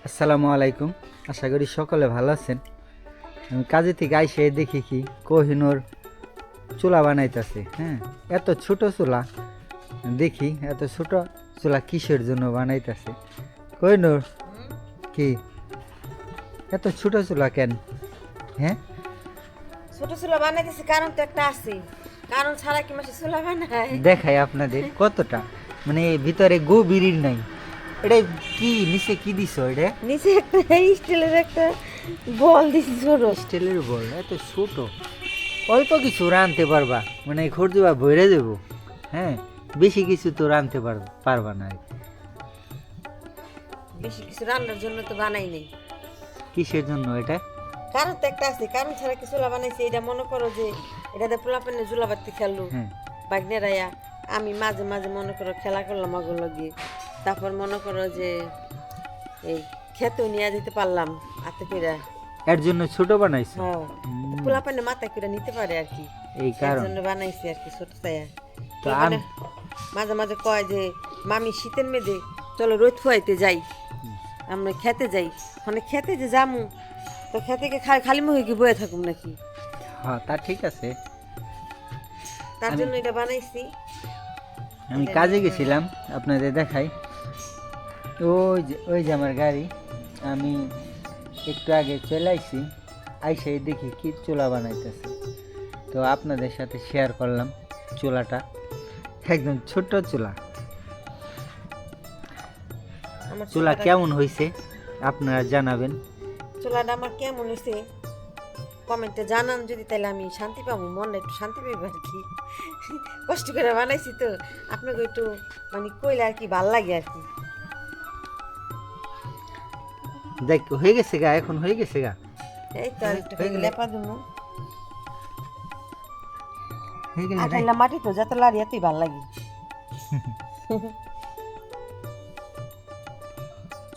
আসসালামু আলাইকুম। আশা করি সকলে ভালো আছেন। আমি কাজে থেকে আইসে দেখি কি কোহিনুর চুলা বানাইতেছে। হ্যাঁ, এত ছোট চুলা, দেখি এত ছোট চুলা কিসের জন্য বানাইতেছে। কোহিনুর, কি এত ছোট চুলা কেন? হ্যাঁ, ছোট চুলা বানাইতেছি কারণ তো একটা আছে। কারণ ছাড়া কি মাসে চুলা বানায়? দেখাই আপনাদের কতটা, মানে ভিতরে গভীর নাই। এটা কি নিচে কি দিছ? এটা নিচে একটা স্টিলের একটা বল দিছি ছোট। স্টিলের বল, এত ছোট, অল্প কিছু রাঁধতে পারবা, মানে খরচুবা ভরে দেবো। হ্যাঁ, বেশি কিছু তো রাঁধতে পারবা না। বেশি কিছু রান্নার জন্য তো বানাই নাই। কিসের জন্য এটা? কারণ তো একটা আছে, কারণ ছাড়া কি চুলা বানাইছি। এটা মনে করো যে এটাতে পোলাপানে জুলা বাতি খেললো হ্যাঁ, বাগনেরাইয়া। আমি মাঝে মাঝে মনে করো খেলা করলাম ওগুলো দিয়ে। তারপর মনে করো যে এই খেতেও নিয়ে যেতে পারলাম হাতে করে। এর জন্য ছোট বানাইছো? হ্যাঁ, পোলাপানে মাথায় করে নিতে পারে আর কি। এই এর কারণ জন্য বানাইছি আর কি ছোট ছায়া। তো মানে মাঝে মাঝে কয় যে মামি শীতের মেয়েদে চলো রোদ ফুয়াইতে যাই, আমরা খেতে যাই। মানে খেতে যে যামু, তো খেতে গিয়ে খালি মুখে কি বয়ে থাকুম নাকি? হ্যাঁ, তা ঠিক আছে। তার জন্য এটা বানাইছি। আমি কাজে গেছিলাম, আপনাদের দেখাই। ওই যে আমার গাড়ি, আমি একটু আগে চলে আইছি, আইসে দেখি কি চুলা বানাইতেছে। তো আপনাদের সাথে শেয়ার করলাম চুলাটা, একদম ছোট্ট চুলা। আমার চুলা কেমন হয়েছে আপনারা জানাবেন। চুলাটা আমার কেমন হয়েছে কমেন্টে জানান যদি, তাহলে আমি শান্তি পাবো, মনে একটু শান্তি পাইব আর কি। কষ্ট করে বানাইছি তো, আপনাকে একটু মানে কইলে আর কি ভাল লাগে আর কি। দেখ হয়ে গেছে গা, এখন হয়ে গেছে গা। এই তো আর একটু হয়ে গেলে- লেপা দেবো। হয়ে গেলে রে। আঠাইলা মাটি তো যত লাড়ি এতই ভাল লাগে।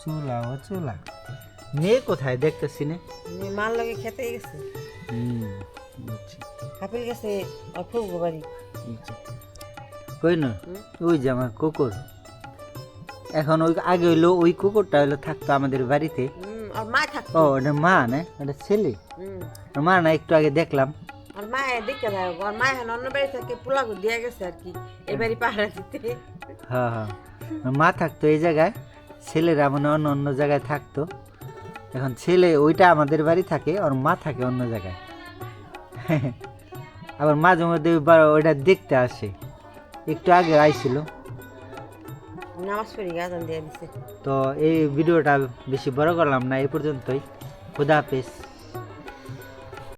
চুলা ও চুলা, মেয়ে কোথায় দেখতেছি না। মার লগে খেতে গেছে, বুঝছি। কাপিল গেছে আর খুব বাড়ি। কই না, ওই যে আমার কুকুর, এখন ওই আগে হইলো ওই কুকুরটা হইলো থাকতো আমাদের বাড়িতে। আর মা থাকতো। ও ওটা মা না, ওটা ছেলে। আর মা না, একটু আগে দেখলাম। আর মা দেখে যায়, আর মা এখন অন্য বাড়ি থেকে পোলাগো দিয়ে গেছে আর কি, এই বাড়ি পাহারা দিতে। হ্যাঁ হ্যাঁ, মা থাকতো এই জায়গায়, ছেলেরা মানে অন্য অন্য জায়গায় থাকতো। এখন ছেলে ওইটা আমাদের বাড়ি থাকে, আর মা থাকে অন্য জায়গায়। আবার মাঝে মধ্যে ওইটা দেখতে আসে, একটু আগে আইছিল। নামাজ পড়ি গাজন দিয়ে দিছে। তো এই ভিডিওটা বেশি বড় করলাম না, এই পর্যন্তই। খুদা হাফেজ।